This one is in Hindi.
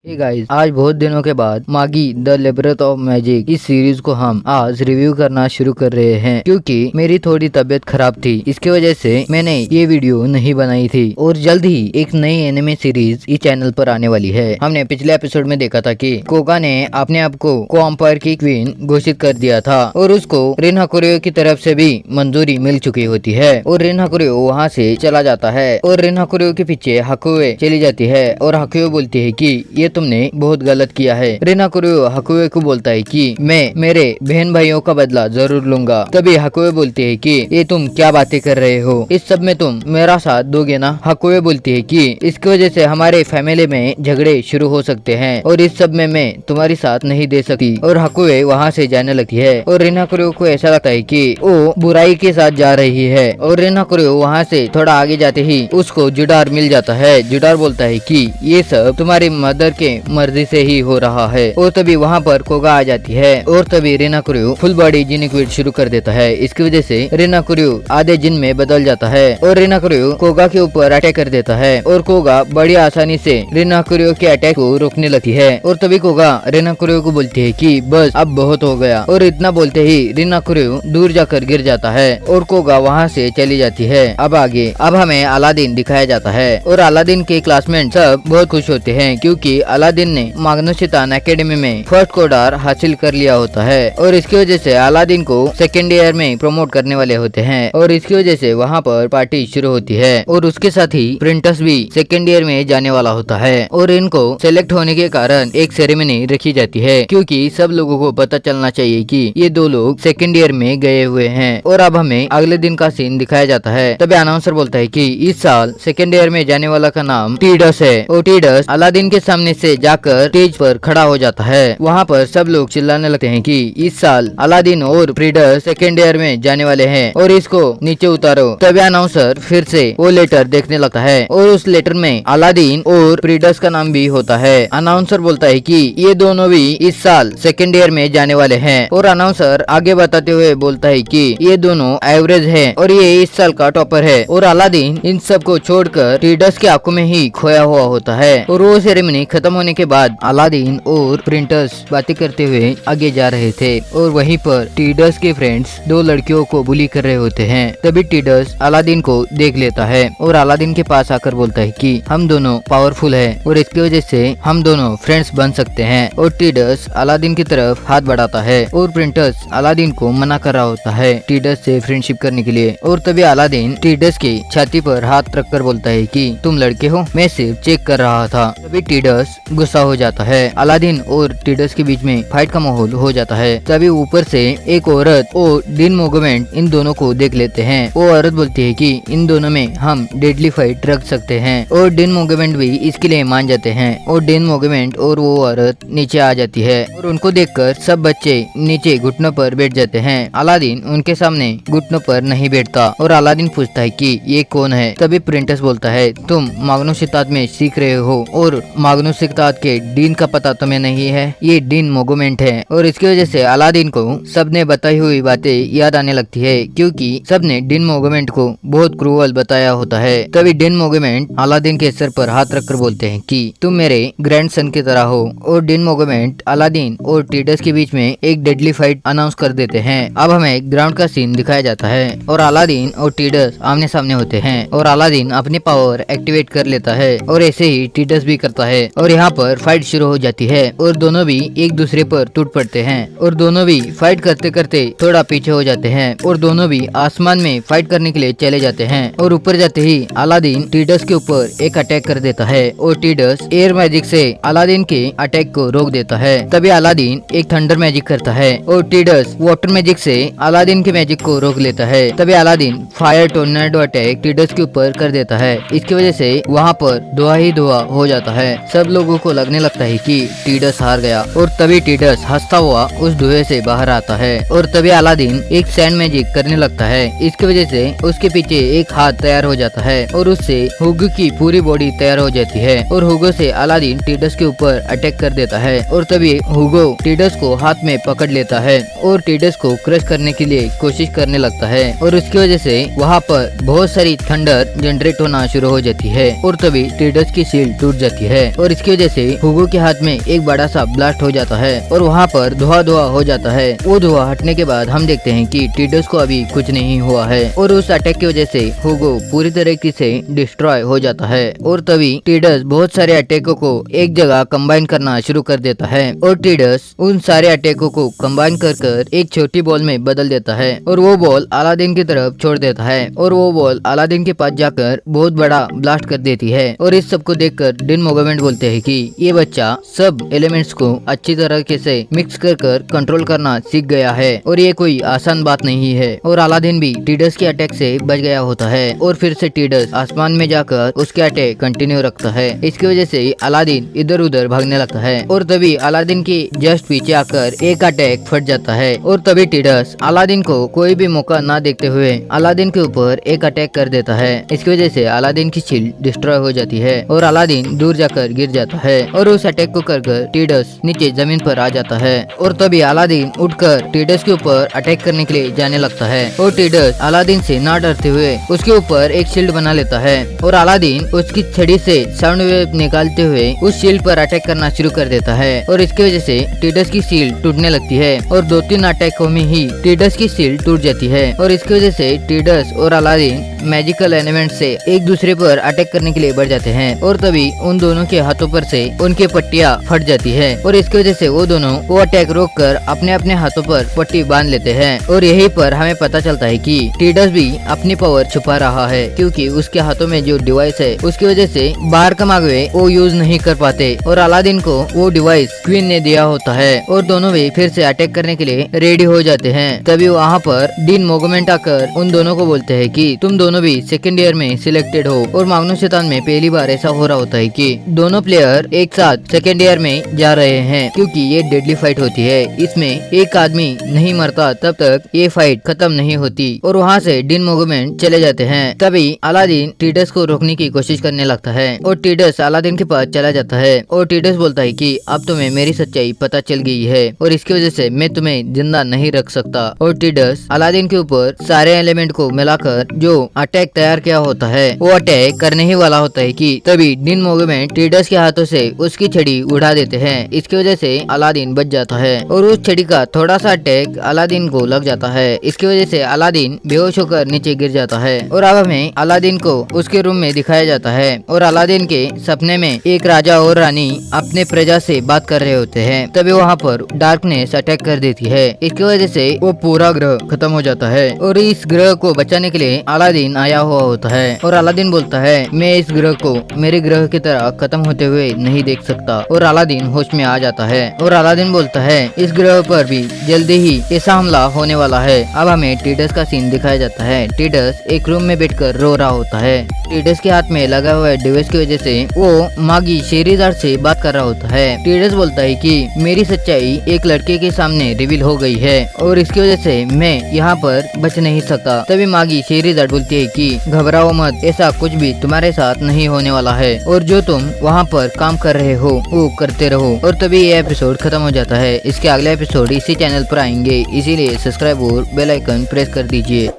गाइस, आज बहुत दिनों के बाद मागी द लेब्रिथ ऑफ मैजिक इस सीरीज को हम आज रिव्यू करना शुरू कर रहे हैं, क्योंकि मेरी थोड़ी तबीयत खराब थी। इसकी वजह से मैंने ये वीडियो नहीं बनाई थी और जल्द ही एक नई एनिमे सीरीज इस चैनल पर आने वाली है। हमने पिछले एपिसोड में देखा था कि कोगा ने अपने आप को एम्पायर की क्वीन घोषित कर दिया था और उसको रिन हाकुरियो की तरफ से भी मंजूरी मिल चुकी होती है और रिन हाकुरियो वहाँ से चला जाता है और रिन हाकुरियो के पीछे हाकुए चली जाती है और हाकुए बोलती है कि ये तुमने बहुत गलत किया है। रिन हाकुरियो हाकुए को बोलता है कि मैं मेरे बहन भाइयों का बदला जरूर लूंगा। तभी हाकुए बोलती है कि ये तुम क्या बातें कर रहे हो, इस सब में तुम मेरा साथ दोगे ना। हाकुए बोलती है कि इसकी वजह से हमारे फैमिली में झगड़े शुरू हो सकते हैं और इस सब में मैं तुम्हारी साथ नहीं दे सकती। और हाकुए वहाँ से जाने लगती है और रिन हाकुरियो को ऐसा लगता है कि वो बुराई के साथ जा रही है और रिन हाकुरियो वहाँ से थोड़ा आगे जाते ही उसको जुडार मिल जाता है। जुडार बोलता है कि ये सब तुम्हारी मदर के मर्जी से ही हो रहा है और तभी वहाँ पर कोगा आ जाती है और तभी रिन हाकुरियो फुल बॉडी जिनिक्विड शुरू कर देता है। इसकी वजह से रिन हाकुरियो आधे जिन में बदल जाता है और रिन हाकुरियो कोगा के ऊपर अटैक कर देता है और कोगा बड़ी आसानी से रिन हाकुरियो के अटैक को रोकने लगती है और तभी कोगा रिन हाकुरियो को बोलती है कि बस अब बहुत हो गया और इतना बोलते ही रिन हाकुरियो दूर जाकर गिर जाता है और कोगा वहाँ से चली जाती है। अब आगे हमें अलादीन दिखाया जाता है और अलादीन के क्लासमेट सब बहुत खुश होते हैं क्योंकि अलादीन ने माग्नुस शितान एकेडमी में फर्स्ट कोडार हासिल कर लिया होता है और इसकी वजह से अलादीन को सेकेंड ईयर में प्रमोट करने वाले होते हैं और इसकी वजह से वहाँ पर पार्टी शुरू होती है और उसके साथ ही प्रिंटस भी सेकेंड ईयर में जाने वाला होता है और इनको सेलेक्ट होने के कारण एक सेरेमनी रखी जाती है क्योंकि सब लोगों को पता चलना चाहिए कि ये दो लोग सेकेंड ईयर में गए हुए हैं। और अब हमें अगले दिन का सीन दिखाया जाता है। तभी अनाउंसर बोलता है कि इस साल सेकेंड ईयर में जाने वाला का नाम टीडस है और टीडस अलादीन के सामने से जाकर स्टेज पर खड़ा हो जाता है। वहाँ पर सब लोग चिल्लाने लगते हैं कि इस साल अलादीन और टीडस सेकेंड ईयर में जाने वाले हैं और इसको नीचे उतारो। तभी अनाउंसर फिर से वो लेटर देखने लगता है और उस लेटर में अलादीन और टीडस का नाम भी होता है। अनाउंसर बोलता है कि ये दोनों भी इस साल सेकेंड ईयर में जाने वाले हैं और अनाउंसर आगे बताते हुए बोलता है कि ये दोनों एवरेज है और ये इस साल का टॉपर है और अलादीन इन सब को छोड़कर टीडस के आंखों में ही खोया हुआ होता है। और वो सेरेमनी खत्म होने के बाद अलादीन और प्रिंटस बातें करते हुए आगे जा रहे थे और वहीं पर टीडस के फ्रेंड्स दो लड़कियों को बुली कर रहे होते हैं। तभी टीडस अलादीन को देख लेता है और अलादीन के पास आकर बोलता है कि हम दोनों पावरफुल है और इसकी वजह से हम दोनों फ्रेंड्स बन सकते हैं। और टीडस अलादीन की तरफ हाथ बढ़ाता है और प्रिंटस अलादीन को मना कर रहा होता है टीडस से फ्रेंडशिप करने के लिए। और तभी अलादीन टीडस की छाती पर हाथ रखकर बोलता है कि तुम लड़के हो, मैं सिर्फ चेक कर रहा था। तभी टीडस गुस्सा हो जाता है। अलादीन और टीडस के बीच में फाइट का माहौल हो जाता है। तभी ऊपर से एक औरत और डिन मोगमेंट इन दोनों को देख लेते हैं। वो औरत बोलती है कि इन दोनों में हम डेडली फाइट रख सकते हैं और डिन मोगमेंट भी इसके लिए मान जाते हैं और डिन मोगमेंट और वो औरत नीचे आ जाती है और उनको देखकर सब बच्चे नीचे घुटनों पर बैठ जाते हैं। अलादीन उनके सामने घुटनों पर नहीं बैठता और अलादीन पूछता है कि ये कौन है। तभी प्रिंटस बोलता है तुम माग्नुस शितान में सीख रहे हो और माग्नुस शितान के डीन का पता तुम्हें नहीं है, ये डिन मोगमेंट है। और इसकी वजह से अलादीन को सबने बताई हुई बातें याद आने लगती है क्योंकि सबने डिन मोगमेंट को बहुत क्रूअल बताया होता है। तभी डिन मोगमेंट अलादीन के सर पर हाथ रखकर बोलते हैं कि तुम मेरे ग्रैंडसन की तरह हो। और डिन मोगमेंट अलादीन और टीडस के बीच में एक डेडली फाइट अनाउंस कर देते हैं। अब हमें ग्राउंड का सीन दिखाया जाता है और अलादीन और टीडस आमने सामने होते हैं और अलादीन अपनी पावर एक्टिवेट कर लेता है और ऐसे ही टीडस भी करता है और यहाँ पर फाइट शुरू हो जाती है और दोनों भी एक दूसरे पर टूट पड़ते हैं और दोनों भी फाइट करते करते थोड़ा पीछे हो जाते हैं और दोनों भी आसमान में फाइट करने के लिए चले जाते हैं। और ऊपर जाते ही अलादीन टीडस के ऊपर एक अटैक कर देता है और टीडस एयर मैजिक से अलादीन के अटैक को रोक देता है। तभी अलादीन एक थंडर मैजिक करता है और टीडस वाटर मैजिक से अलादीन के मैजिक को रोक लेता है। तभी अलादीन फायर टोर्नेडो अटैक टीडस के ऊपर कर देता है। इसकी वजह से वहाँ पर धुआं ही धुआं हो जाता है। सब लोगों को लगने लगता है कि टीडस हार गया और तभी टीडस हंसता हुआ उस धुएं से बाहर आता है और तभी अलादीन एक सैंड मैजिक करने लगता है। इसकी वजह से उसके पीछे एक हाथ तैयार हो जाता है और उससे हुगो की पूरी बॉडी तैयार हो जाती है और हुगो से अलादीन टीडस के ऊपर अटैक कर देता है और तभी हुगो टीडस को हाथ में पकड़ लेता है और टीडस को क्रश करने के लिए कोशिश करने लगता है और उसकी वजह से वहाँ पर बहुत सारी थंडर जनरेट होना शुरू हो जाती है और तभी टीडस की शील्ड टूट जाती है और इसकी वजह से हुगो के हाथ में एक बड़ा सा ब्लास्ट हो जाता है और वहाँ पर धुआं हो जाता है। वो धुआं हटने के बाद हम देखते हैं कि टीडस को अभी कुछ नहीं हुआ है और उस अटैक की वजह से हुगो पूरी तरीके से डिस्ट्रॉय हो जाता है। और तभी टीडस बहुत सारे अटैकों को एक जगह कंबाइन करना शुरू कर देता है और टीडस उन सारे अटैकों को कंबाइन कर एक छोटी बॉल में बदल देता है और वो बॉल अलादीन की तरफ छोड़ देता है और वो बॉल अलादीन के पास जाकर बहुत बड़ा ब्लास्ट कर देती है। और इस सब को देखकर डिन मोगमेंट बोलते हैं कि ये बच्चा सब एलिमेंट्स को अच्छी तरीके से मिक्स कर कंट्रोल करना सीख गया है और ये कोई आसान बात नहीं है। और अलादीन भी टीडस के अटैक से बच गया होता है और फिर से टीडस आसमान में जाकर उसके अटैक कंटिन्यू रखता है। इसकी वजह से अलादीन इधर उधर भागने लगता है और तभी अलादीन के जस्ट पीछे आकर एक अटैक फट जाता है और तभी टीडस अलादीन को कोई भी मौका ना देखते हुए अलादीन के ऊपर एक अटैक कर देता है। इसकी वजह से अलादीन की शील्ड डिस्ट्रॉय हो जाती है और अलादीन दूर जाकर गिर जाता है और उस अटैक को कर टीडस नीचे जमीन पर आ जाता है और तभी अलादीन उठकर टीडस के ऊपर अटैक करने के लिए जाने लगता है और टीडस अलादीन से ना डरते हुए उसके ऊपर एक शील्ड बना लेता है और अलादीन उसकी छड़ी से साउंड वेव निकालते हुए उस शील्ड पर अटैक करना शुरू कर देता है और इसकी वजह से टीडस की शील्ड टूटने लगती है और 2-3 अटैकों में ही टीडस की शील्ड टूट जाती है और इसकी वजह से टीडस और अलादीन मैजिकल एलिमेंट से एक दूसरे पर अटैक करने के लिए बढ़ जाते हैं और तभी उन दोनों के हाथों पर से उनकी पट्टियां फट जाती है और इसकी वजह से वो दोनों वो अटैक रोक कर अपने अपने हाथों पर पट्टी बांध लेते हैं। और यहीं पर हमें पता चलता है कि टीडस भी अपनी पावर छुपा रहा है क्योंकि उसके हाथों में जो डिवाइस है उसकी वजह से बाहर कमाए वो यूज नहीं कर पाते और अलादीन को वो डिवाइस क्वीन ने दिया होता है और दोनों भी फिर से अटैक करने के लिए रेडी हो जाते हैं। तभी वहाँ पर डीन मोगमेंट आकर उन दोनों को बोलते हैं कि तुम दोनों भी सेकेंड ईयर में सिलेक्टेड हो। और माग्नुस शैतान में पहली बार ऐसा हो रहा होता है कि दोनों प्लेयर एक साथ सेकेंड ईयर में जा रहे हैं क्योंकि ये डेडली फाइट होती है। इसमें एक आदमी नहीं मरता तब तक ये फाइट खत्म नहीं होती और वहाँ से डीन मोगमेंट चले जाते हैं। तभी अलादीन टीडस को रोकने की कोशिश करने लगता है और टीडस अलादीन के पास चला जाता है और टीडस बोलता है कि अब तुम्हें मेरी सच्चाई पता चल गई है और इसकी वजह से मैं तुम्हें जिंदा नहीं रख सकता। और टीडस अलादीन के ऊपर सारे एलिमेंट को मिलाकर जो अटैक तैयार किया होता है वो अटैक करने ही वाला होता है कि तभी डीन मोगमेंट टीडस के हाथों से उसकी छड़ी उड़ा देते हैं। इसकी वजह से अलादीन बच जाता है और उस छड़ी का थोड़ा सा अटैक अलादीन को लग जाता है। इसकी वजह से अलादीन बेहोश होकर नीचे गिर जाता है और अब हमें अलादीन को उसके रूम में दिखाया जाता है और अलादीन के सपने में एक राजा और रानी अपने प्रजा से बात कर रहे होते हैं। तभी वहाँ पर डार्कनेस अटैक कर देती है। इसकी वजह से वो पूरा ग्रह खत्म हो जाता है और इस ग्रह को बचाने के लिए अलादीन आया हुआ होता है और अलादीन बोलता है मैं इस ग्रह को मेरे ग्रह की तरह खत्म होते हुए नहीं देख सकता और अलादीन होश में आ जाता है और अलादीन बोलता है इस ग्रह पर भी जल्दी ही ऐसा हमला होने वाला है। अब हमें टीडस का सीन दिखाया जाता है। टीडस एक रूम में बैठकर रो रहा होता है। टीडस के हाथ में लगा हुआ डिवाइस की वजह से वो मागी शेरीदार से बात कर रहा होता है। टीडस बोलता है कि मेरी सच्चाई एक लड़के के सामने रिवील हो गई है और इसकी वजह से मैं यहाँ पर बच नहीं सकता। तभी मागी शेरीदार बोलती है कि घबराओ मत, ऐसा कुछ भी तुम्हारे साथ नहीं होने वाला है और जो तुम वहाँ पर काम कर रहे हो वो करते रहो। और तभी ये एपिसोड खत्म हो जाता है। इसके अगले एपिसोड इसी चैनल पर आएंगे, इसीलिए सब्सक्राइब और बेल आइकन प्रेस कर दीजिए।